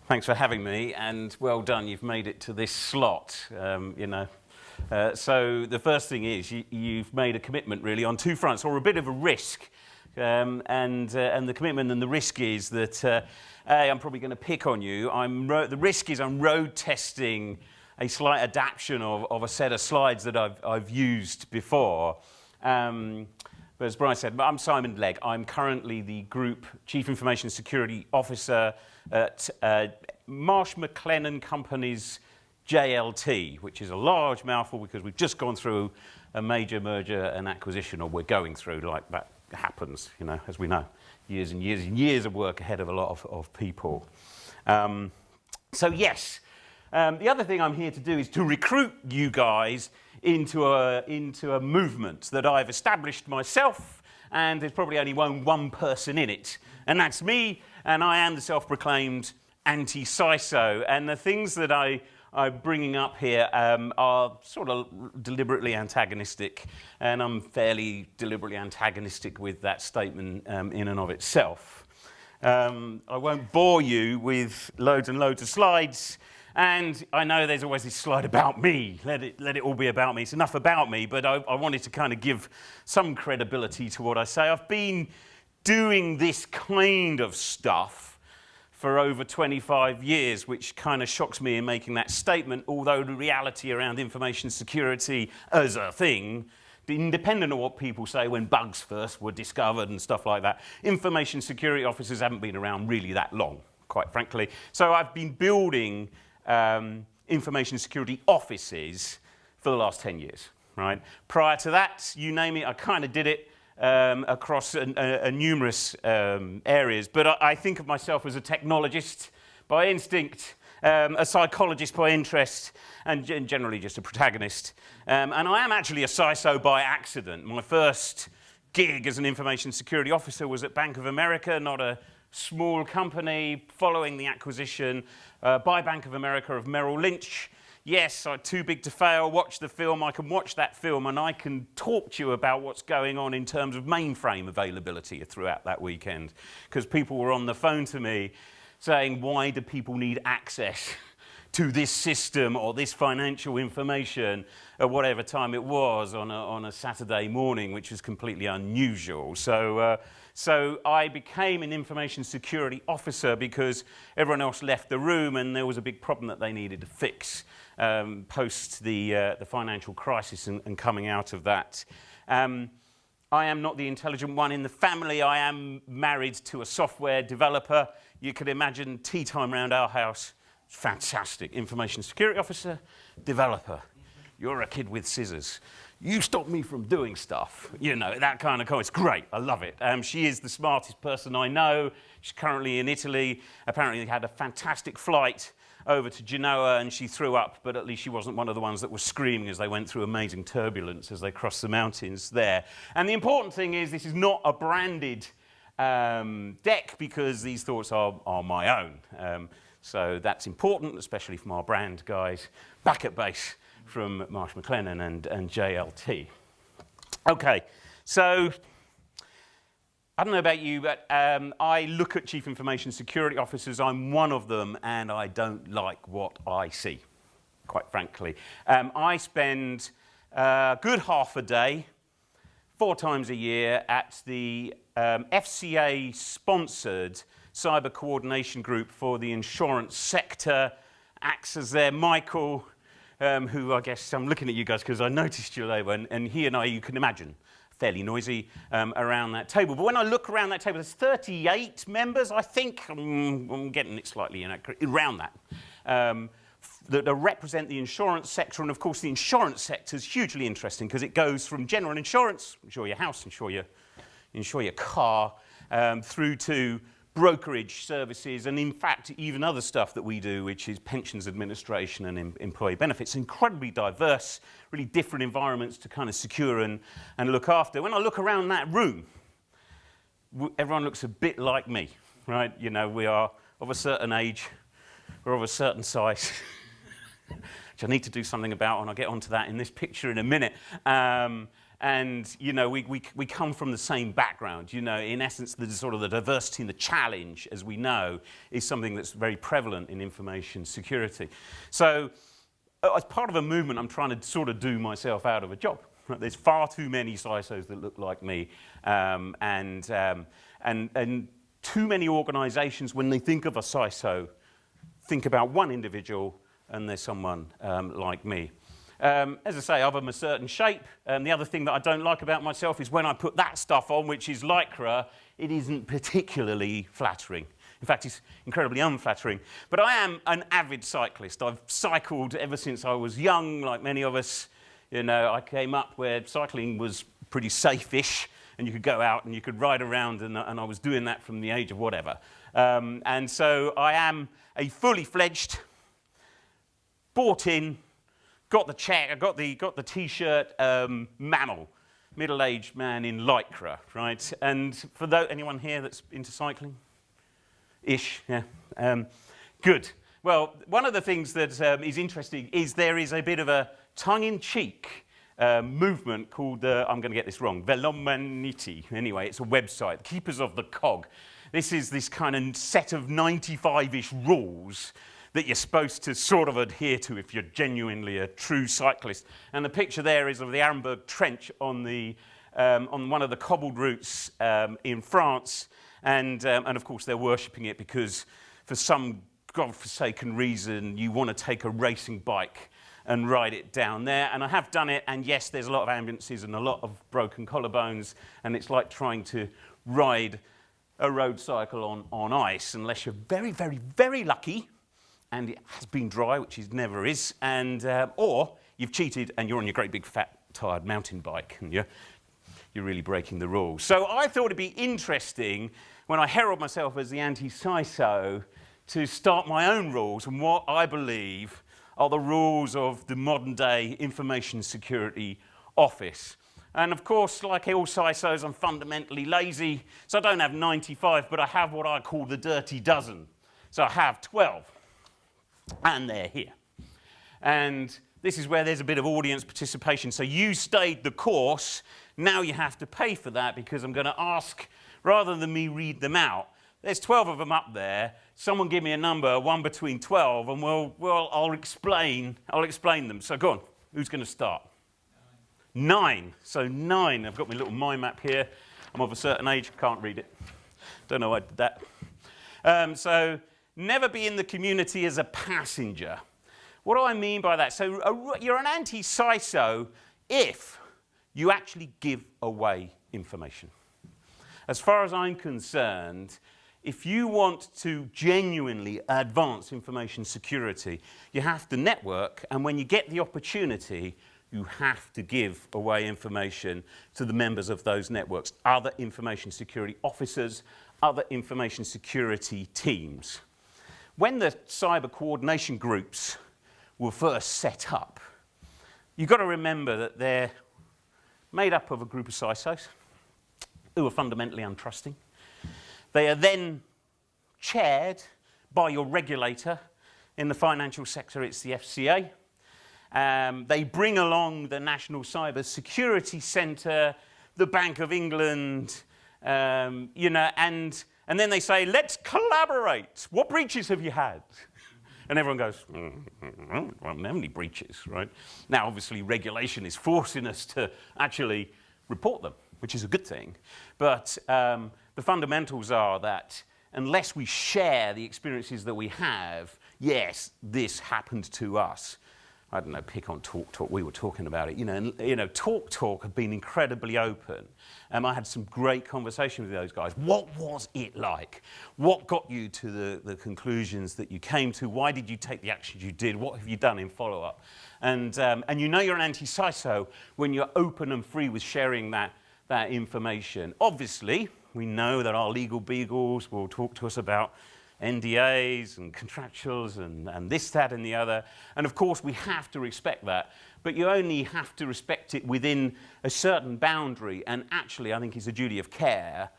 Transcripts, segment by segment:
Thanks for having me, and well done, you've made it to this slot, So the first thing is you've made a commitment really on two fronts, or a bit of a risk. And the commitment and the risk is that, I'm probably going to pick on you. The risk is I'm road testing a slight adaptation of a set of slides that I've used before. But as Brian said, I'm Simon Legg. I'm currently the Group Chief Information Security Officer at Marsh McLennan Company's JLT, which is a large mouthful because we've just gone through a major merger and acquisition, or we're going through, like that happens, as we know, years and years and years of work ahead of a lot of people. So yes, the other thing I'm here to do is to recruit you guys into a movement that I've established myself, and there's probably only one person in it, and that's me, and I am the self-proclaimed anti-CISO. And the things that I'm bringing up here are sort of deliberately antagonistic, and I'm fairly deliberately antagonistic with that statement in and of itself. I won't bore you with loads and loads of slides. And I know there's always this slide about me. Let it all be about me. It's enough about me, but I wanted to kind of give some credibility to what I say. I've been doing this kind of stuff for over 25 years, which kind of shocks me in making that statement, although the reality around information security as a thing, independent of what people say when bugs first were discovered and stuff like that, information security officers haven't been around really that long, quite frankly. So I've been building information security offices for the last 10 years, right? Prior to that, you name it, I kind of did it across numerous areas, but I think of myself as a technologist by instinct, a psychologist by interest, and generally just a protagonist. And I am actually a CISO by accident. My first gig as an information security officer was at Bank of America, not a small company, following the acquisition by Bank of America of Merrill Lynch. Yes, Too Big to Fail, watch the film. I can watch that film and I can talk to you about what's going on in terms of mainframe availability throughout that weekend, because people were on the phone to me saying, why do people need access to this system or this financial information at whatever time it was on a Saturday morning, which is completely unusual. So I became an information security officer because everyone else left the room and there was a big problem that they needed to fix post the financial crisis and coming out of that. I am not the intelligent one in the family. I am married to a software developer. You could imagine tea time around our house. Fantastic. Information security officer, developer. You're a kid with scissors. You stop me from doing stuff. That kind of comment. It's great. I love it. She is the smartest person I know. She's currently in Italy. Apparently had a fantastic flight over to Genoa and she threw up, but at least she wasn't one of the ones that was screaming as they went through amazing turbulence as they crossed the mountains there. And the important thing is this is not a branded deck, because these thoughts are my own. So that's important, especially from our brand guys back at base from Marsh McLennan and JLT. Okay, so I don't know about you, but I look at Chief Information Security Officers. I'm one of them, and I don't like what I see, quite frankly. I spend a good half a day, 4 times a year, at the FCA-sponsored cyber coordination group for the insurance sector. Acts as their Michael, who I guess I'm looking at you guys because I noticed you there, and he and I, you can imagine, fairly noisy around that table. But when I look around that table, there's 38 members, I think. I'm getting it slightly inaccurate, around that, that represent the insurance sector. And of course, the insurance sector is hugely interesting because it goes from general insurance, insure your house, insure your car, through to brokerage services, and in fact even other stuff that we do, which is pensions administration and employee benefits. Incredibly diverse, really different environments to kind of secure and look after. When I look around that room, everyone looks a bit like me, right? We are of a certain age, we're of a certain size, which I need to do something about, and I'll get onto that in this picture in a minute. And, you know, we come from the same background. You know, in essence, the sort of the diversity and the challenge, as we know, is something that's very prevalent in information security. So, as part of a movement, I'm trying to sort of do myself out of a job. Right? There's far too many CISOs that look like me, and too many organisations, when they think of a CISO, think about one individual, and there's someone like me. As I say, I'm a certain shape. The other thing that I don't like about myself is when I put that stuff on, which is lycra, it isn't particularly flattering. In fact, it's incredibly unflattering. But I am an avid cyclist. I've cycled ever since I was young, like many of us. You know, I came up where cycling was pretty safe-ish, and you could go out and you could ride around, and I was doing that from the age of whatever. And so I am a fully fledged, bought in, got the check, got the T-shirt, mammal, middle-aged man in lycra, right? And for anyone here that's into cycling? Ish, yeah. Good. Well, one of the things that is interesting is there is a bit of a tongue-in-cheek movement called, I'm going to get this wrong, Velomanity. Anyway, it's a website, Keepers of the Cog. This is this kind of set of 95-ish rules that you're supposed to sort of adhere to if you're genuinely a true cyclist. And the picture there is of the Arenberg Trench on one of the cobbled routes in France. And of course, they're worshipping it because for some godforsaken reason, you want to take a racing bike and ride it down there. And I have done it, and yes, there's a lot of ambulances and a lot of broken collarbones, and it's like trying to ride a road cycle on ice, unless you're very, very, very lucky, and it has been dry, which it never is, and or you've cheated and you're on your great big fat tired mountain bike, and you're really breaking the rules. So I thought it'd be interesting, when I herald myself as the anti-CISO, to start my own rules and what I believe are the rules of the modern-day information security office. And of course, like all CISOs, I'm fundamentally lazy, so I don't have 95, but I have what I call the dirty dozen. So I have 12, and they're here. And this is where there's a bit of audience participation. So you stayed the course, now you have to pay for that, because I'm going to ask, rather than me read them out, there's 12 of them up there. Someone give me a number, one between 12, and I'll explain them. So go on, who's going to start? 9. So 9. I've got my little mind map here. I'm of a certain age, can't read it. Don't know why I did that. So never be in the community as a passenger. What do I mean by that? So you're an anti-CISO if you actually give away information. As far as I'm concerned, if you want to genuinely advance information security, you have to network, and when you get the opportunity, you have to give away information to the members of those networks, other information security officers, other information security teams. When the cyber coordination groups were first set up, you've got to remember that they're made up of a group of CISOs who are fundamentally untrusting. They are then chaired by your regulator. In the financial sector, it's the FCA. They bring along the National Cyber Security Centre, the Bank of England, you know, and then they say, let's collaborate. What breaches have you had? And everyone goes, I don't have any breaches, right? Now, obviously, regulation is forcing us to actually report them, which is a good thing. But the fundamentals are that unless we share the experiences that we have, yes, this happened to us. I don't know, pick on TalkTalk, we were talking about it. You know, TalkTalk have been incredibly open. I had some great conversations with those guys. What was it like? What got you to the conclusions that you came to? Why did you take the actions you did? What have you done in follow-up? And you know you're an anti-CISO when you're open and free with sharing that information. Obviously, we know that our legal beagles will talk to us about NDAs and contractuals and this, that, and the other. And of course, we have to respect that. But you only have to respect it within a certain boundary. And actually, I think it's a duty of care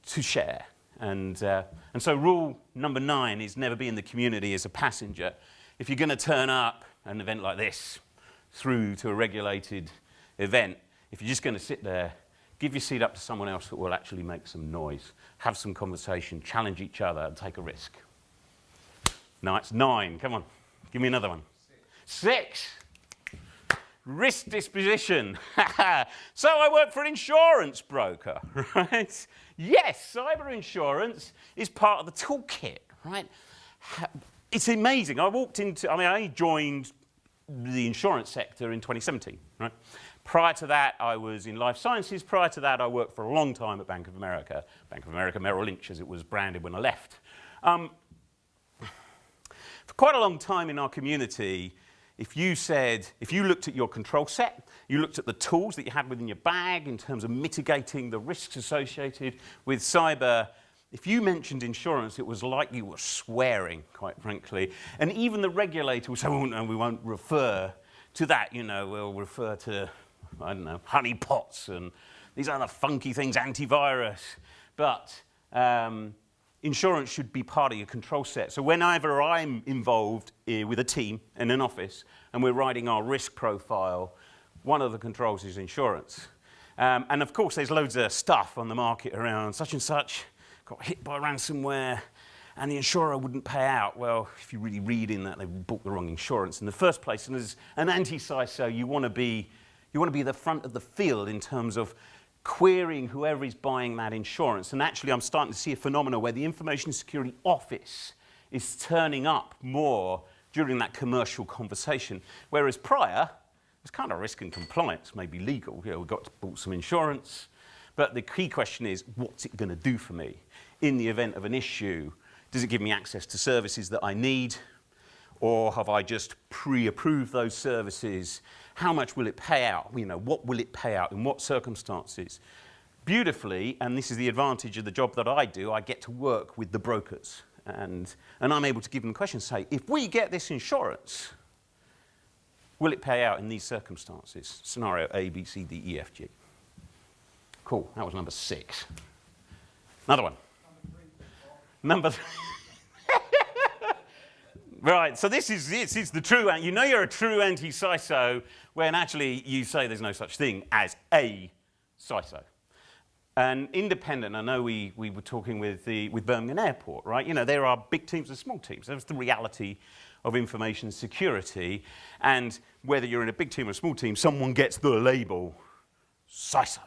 to share. And so rule number 9 is never be in the community as a passenger. If you're going to turn up an event like this through to a regulated event, if you're just going to sit there, give your seat up to someone else that will actually make some noise, have some conversation, challenge each other, and take a risk. No, it's 9. Come on, give me another one. 6. Risk disposition. So I work for an insurance broker, right? Yes, cyber insurance is part of the toolkit, right? It's amazing. I joined the insurance sector in 2017, right? Prior to that, I was in life sciences. Prior to that, I worked for a long time at Bank of America Merrill Lynch, as it was branded when I left. For quite a long time in our community, if you looked at your control set, you looked at the tools that you had within your bag in terms of mitigating the risks associated with cyber, if you mentioned insurance, it was like you were swearing, quite frankly. And even the regulator would say, oh, no, we won't refer to that. We'll refer to, I don't know, honeypots and these other funky things, antivirus. But insurance should be part of your control set. So whenever I'm involved with a team in an office and we're writing our risk profile, one of the controls is insurance. And of course, there's loads of stuff on the market around such and such, got hit by ransomware, and the insurer wouldn't pay out. Well, if you really read in that, they bought the wrong insurance in the first place. And as an anti-CISO, you want to be the front of the field in terms of querying whoever is buying that insurance. And actually, I'm starting to see a phenomenon where the Information Security Office is turning up more during that commercial conversation, whereas prior, it was kind of risk and compliance, maybe legal. We bought some insurance, but the key question is, what's it going to do for me? In the event of an issue, does it give me access to services that I need? Or have I just pre-approved those services? How much will it pay out? What will it pay out? In what circumstances? Beautifully, and this is the advantage of the job that I do, I get to work with the brokers. And I'm able to give them questions, say, if we get this insurance, will it pay out in these circumstances? Scenario A, B, C, D, E, F, G. Cool, that was number 6. Another one. Number 3. Right, so this is the true, you're a true anti-CISO when actually you say there's no such thing as a CISO. And independent, I know we were talking with Birmingham Airport, right? There are big teams and small teams. That's the reality of information security. And whether you're in a big team or a small team, someone gets the label CISO.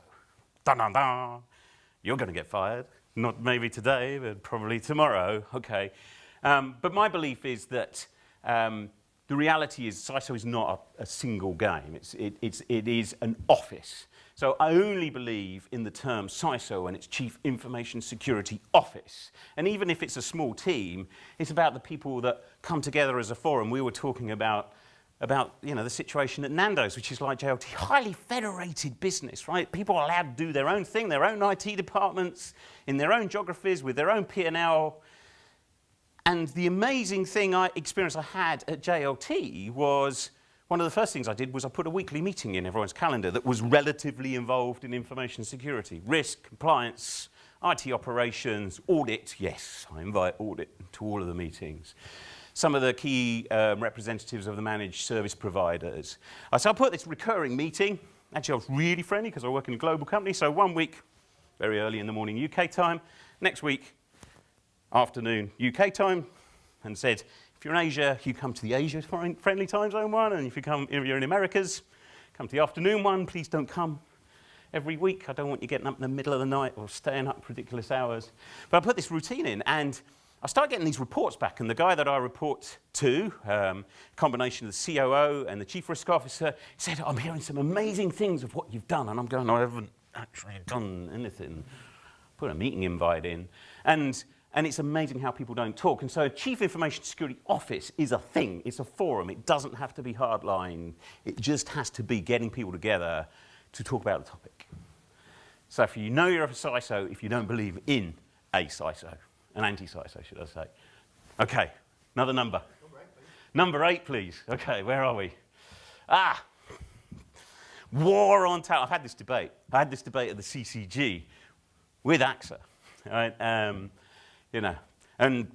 Dun, dun, dun. You're going to get fired. Not maybe today, but probably tomorrow. Okay. But my belief is that the reality is CISO is not a single game. It is an office. So I only believe in the term CISO and its Chief Information Security Office. And even if it's a small team, it's about the people that come together as a forum. We were talking about the situation at Nando's, which is like JLT, highly federated business, right? People are allowed to do their own thing, their own IT departments, in their own geographies, with their own P&L. And the amazing experience I had at JLT was, one of the first things I did was I put a weekly meeting in everyone's calendar that was relatively involved in information security. Risk, compliance, IT operations, audit. Yes, I invite audit to all of the meetings. Some of the key representatives of the managed service providers. So I put this recurring meeting. Actually, I was really friendly because I work in a global company. So one week, very early in the morning UK time. Next week, afternoon UK time, and said, if you're in Asia, you come to the Asia-friendly time zone one, and if you're in Americas, come to the afternoon one. Please don't come every week. I don't want you getting up in the middle of the night or staying up ridiculous hours. But I put this routine in, and I started getting these reports back, and the guy that I report to, combination of the COO and the Chief Risk Officer, said, I'm hearing some amazing things of what you've done, and I'm going, I haven't actually done anything. Put a meeting invite in, and it's amazing how people don't talk. And so a Chief Information Security Office is a thing. It's a forum. It doesn't have to be hardline. It just has to be getting people together to talk about the topic. So if you know you're a CISO, if you don't believe in a CISO, an anti-CISO, should I say. Okay, another number. Number 8, please. Okay, where are we? War on talent. I've had this debate. I had this debate at the CCG with AXA, right? And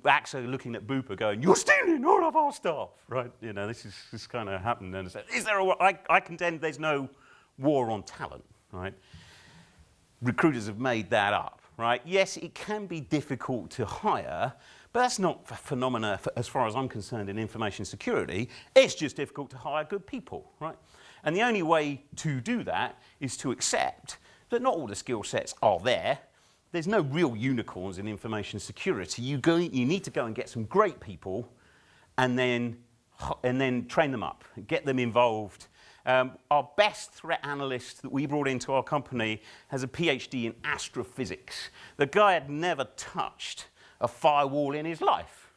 AXA looking at Bupa going, you're stealing all of our staff, right? This kind of happened. And I said, is there a war? I contend there's no war on talent. right? Recruiters have made that up, right? Yes, it can be difficult to hire, but that's not a phenomena, as far as I'm concerned, in information security. It's just difficult to hire good people, right? And the only way to do that is to accept that not all the skill sets are there. There's no real unicorns in information security. You need to go and get some great people and then train them up, get them involved. Our best threat analyst that we brought into our company has a PhD in astrophysics. The guy had never touched a firewall in his life,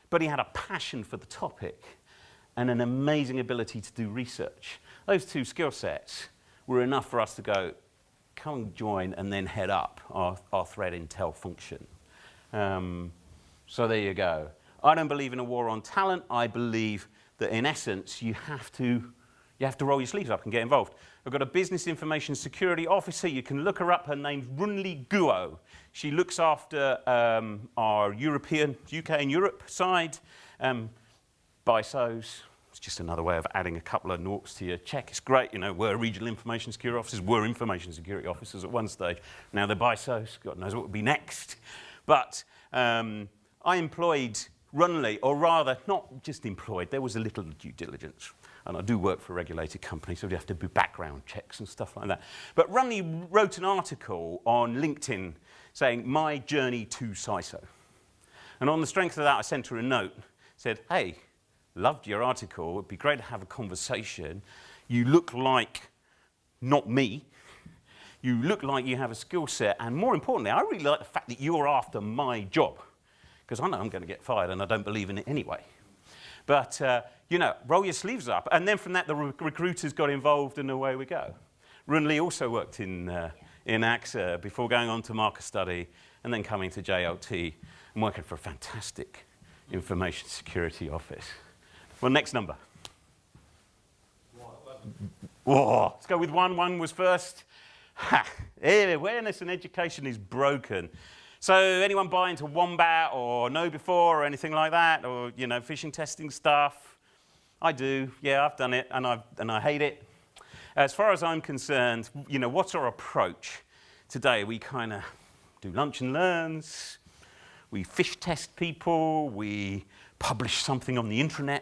but he had a passion for the topic and an amazing ability to do research. Those two skill sets were enough for us to go, come join and then head up our threat intel function. So there you go. I don't believe in a war on talent. I believe that in essence you have to roll your sleeves up and get involved. I've got a business information security officer. You can look her up. Her name's Runli Guo. She looks after our European, UK and Europe side. BISOs. It's just another way of adding a couple of noughts to your check. It's great, you know, we're regional information security officers, we're information security officers at one stage. Now they're BISOs, God knows what would be next. But I employed Runli, or rather, not just employed, there was a little due diligence. And I do work for a regulated company, so we have to do background checks and stuff like that. But Runli wrote an article on LinkedIn saying, my journey to CISO. And on the strength of that, I sent her a note, said, hey, loved your article, it'd be great to have a conversation. You look like not me. You look like you have a skill set, and more importantly, I really like the fact that you're after my job, because I know I'm going to get fired and I don't believe in it anyway. But, you know, roll your sleeves up. And then from that, the recruiters got involved and away we go. Runli also worked in AXA before going on to market study and then coming to JLT and working for a fantastic information security office. Well, next number. Oh, let's go with one. One was first. Ha! Awareness and education is broken. So anyone buy into Wombat or know before or anything like that, or you know, phishing testing stuff? I do. Yeah, I've done it, and I hate it. As far as I'm concerned, you know, what's our approach today? We kind of do lunch and learns. We phish test people. We publish something on the intranet.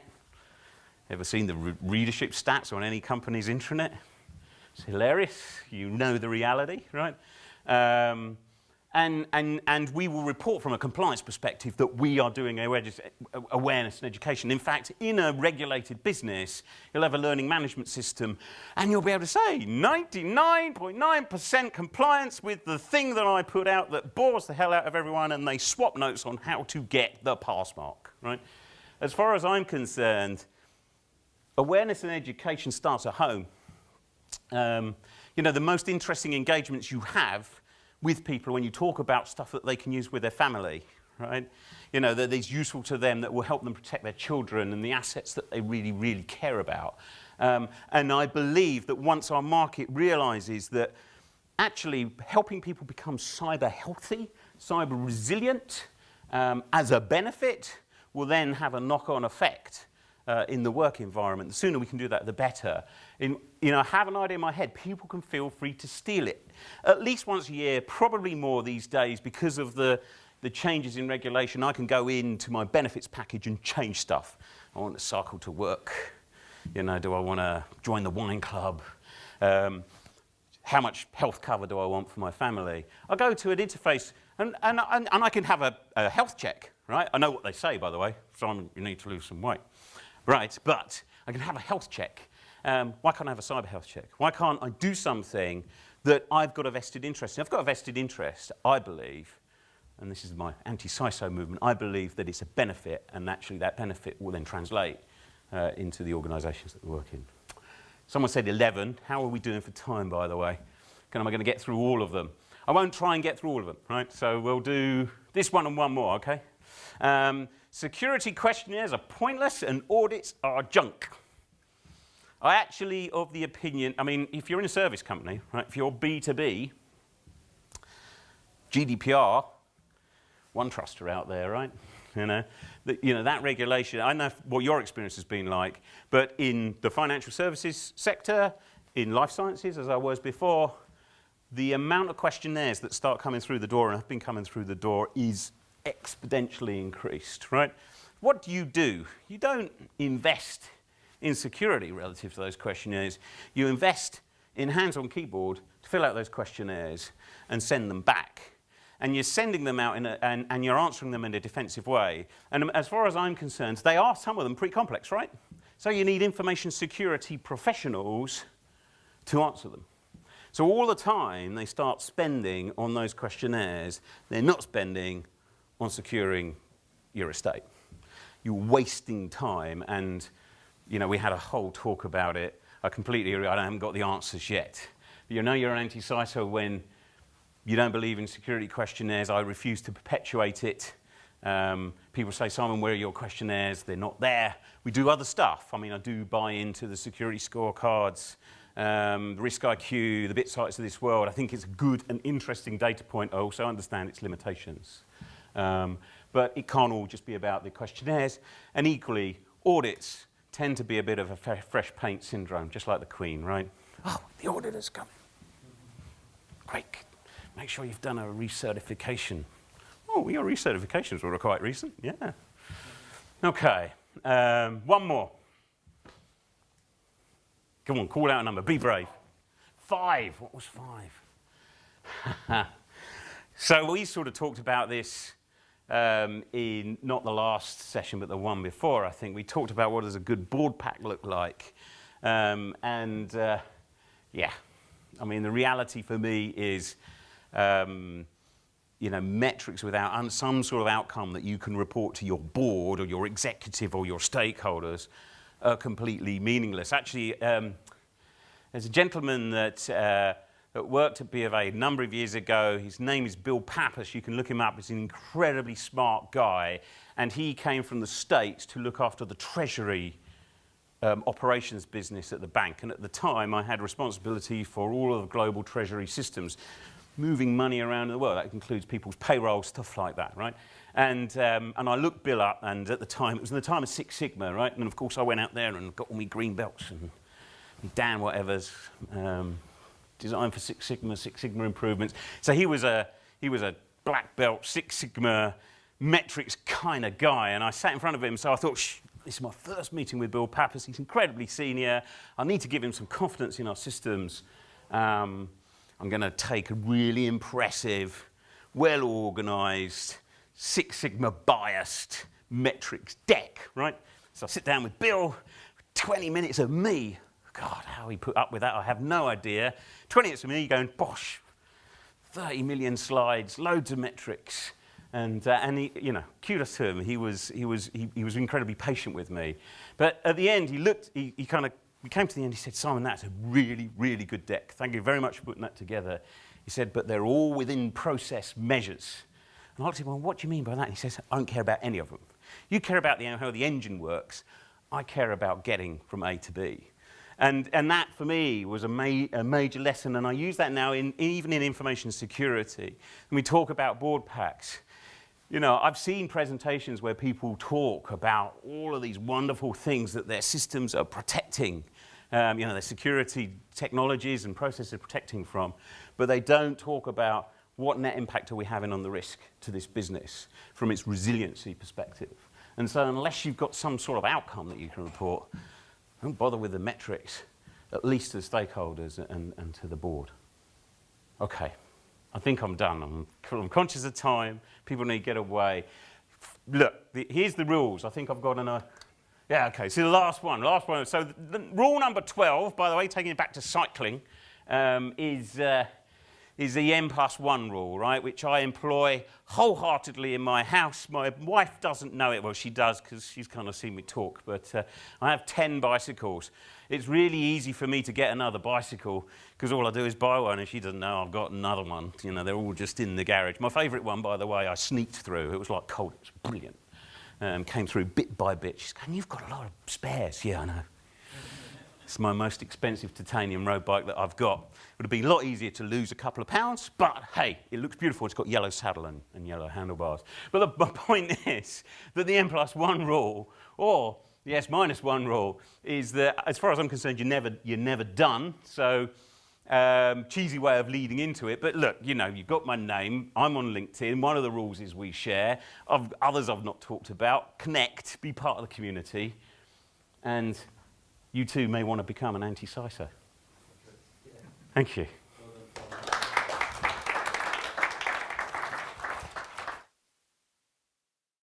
Ever seen the readership stats on any company's intranet? It's hilarious. You know the reality, right? And we will report from a compliance perspective that we are doing awareness and education. In fact, in a regulated business, you'll have a learning management system, and you'll be able to say 99.9% compliance with the thing that I put out that bores the hell out of everyone, and they swap notes on how to get the pass mark, right? As far as I'm concerned, awareness and education starts at home. You know, the most interesting engagements you have with people when you talk about stuff that they can use with their family, right? You know, that is useful to them, that will help them protect their children and the assets that they really, really care about. And I believe that once our market realizes that actually helping people become cyber healthy, cyber resilient as a benefit will then have a knock-on effect in the work environment. The sooner we can do that, the better. You know, I have an idea in my head. People can feel free to steal it. At least once a year, probably more these days, because of the changes in regulation. I can go into my benefits package and change stuff. I want to cycle to work. You know, do I want to join the wine club? How much health cover do I want for my family? I go to an interface, and I can have a health check, right? I know what they say, by the way. Simon, you need to lose some weight. Right, but I can have a health check. Why can't I have a cyber health check? Why can't I do something that I've got a vested interest in? I've got a vested interest, I believe, and this is my anti-CISO movement, I believe that it's a benefit, and actually that benefit will then translate into the organisations that we work in. Someone said 11. How are we doing for time, by the way? Am I going to get through all of them? I won't try and get through all of them, right? So we'll do this one and one more, okay? Security questionnaires are pointless and audits are junk. I actually of the opinion, I mean, if you're in a service company, right, if you're B2B, GDPR, OneTrust are out there, right? You know, that regulation, I know what your experience has been like, but in the financial services sector, in life sciences, as I was before, the amount of questionnaires that start coming through the door and have been coming through the door is exponentially increased, right? What do? You don't invest in security relative to those questionnaires. You invest in hands-on keyboard to fill out those questionnaires and send them back. And you're sending them out and you're answering them in a defensive way. And as far as I'm concerned, they are, some of them, pretty complex, right? So you need information security professionals to answer them. So all the time they start spending on those questionnaires, they're not spending on securing your estate. You're wasting time, and we had a whole talk about it. I completely agree, I haven't got the answers yet. But you're an anti-CISO when you don't believe in security questionnaires. I refuse to perpetuate it. People say, Simon, where are your questionnaires? They're not there. We do other stuff. I mean, I do buy into the security scorecards, the risk IQ, the bit sites of this world. I think it's a good and interesting data point. I also understand its limitations. But it can't all just be about the questionnaires. And equally, audits tend to be a bit of a fresh paint syndrome, just like the Queen, right? Oh, the auditor's coming. Great. Make sure you've done a recertification. Oh, your recertifications were quite recent, yeah. Okay, one more. Come on, call out a number, be brave. 5, what was 5? So we sort of talked about this in not the last session, but the one before, I think. We talked about what does a good board pack look like. Yeah, I mean, the reality for me is metrics without some sort of outcome that you can report to your board or your executive or your stakeholders are completely meaningless. Actually, there's a gentleman that worked at B of A a number of years ago. His name is Bill Pappas. You can look him up. He's an incredibly smart guy. And he came from the States to look after the Treasury operations business at the bank. And at the time, I had responsibility for all of the global Treasury systems, moving money around in the world. That includes people's payroll, stuff like that, right? And I looked Bill up, and at the time, it was in the time of Six Sigma, right? And of course, I went out there and got all my green belts and Dan whatever's designed for Six Sigma improvements. So he was a black belt, Six Sigma metrics kind of guy, and I sat in front of him, so I thought, this is my first meeting with Bill Pappas. He's incredibly senior. I need to give him some confidence in our systems. I'm going to take a really impressive, well-organized, Six Sigma biased metrics deck, right? So I sit down with Bill, 20 minutes of me. God, how he put up with that, I have no idea. 20 minutes of me going, bosh, 30 million slides, loads of metrics. And he, kudos to him. He was incredibly patient with me. But at the end, we came to the end, he said, Simon, that's a really, really good deck. Thank you very much for putting that together. He said, but they're all within process measures. And I asked him, well, what do you mean by that? And he says, I don't care about any of them. You care about how the engine works. I care about getting from A to B. And that, for me, was a major lesson. And I use that now even in information security. When we talk about board packs, I've seen presentations where people talk about all of these wonderful things that their systems are protecting, their security technologies and processes are protecting from, but they don't talk about what net impact are we having on the risk to this business from its resiliency perspective. And so unless you've got some sort of outcome that you can report, don't bother with the metrics, at least to the stakeholders and to the board. Okay. I think I'm done. I'm conscious of time. People need to get away. Look, here's the rules. I think I've got enough. Yeah, okay. So the last one. So the rule number 12, by the way, taking it back to cycling, is the N+1 rule, right, which I employ wholeheartedly in my house. My wife doesn't know it. Well, she does because she's kind of seen me talk, but I have 10 bicycles. It's really easy for me to get another bicycle because all I do is buy one, and she doesn't know I've got another one. They're all just in the garage. My favourite one, by the way, I sneaked through. It was like cold. It was brilliant. Came through bit by bit. She's going, you've got a lot of spares. Yeah, I know. It's my most expensive titanium road bike that I've got. It would have been a lot easier to lose a couple of pounds, but hey, it looks beautiful. It's got yellow saddle and yellow handlebars. But my point is that the N+1 rule, or Yes, -1 rule is that, as far as I'm concerned, you're never done. So, cheesy way of leading into it. But look, you know, you've got my name. I'm on LinkedIn. One of the rules is we share. Others I've not talked about. Connect, be part of the community. And you too may want to become an anti-CISO. Thank you.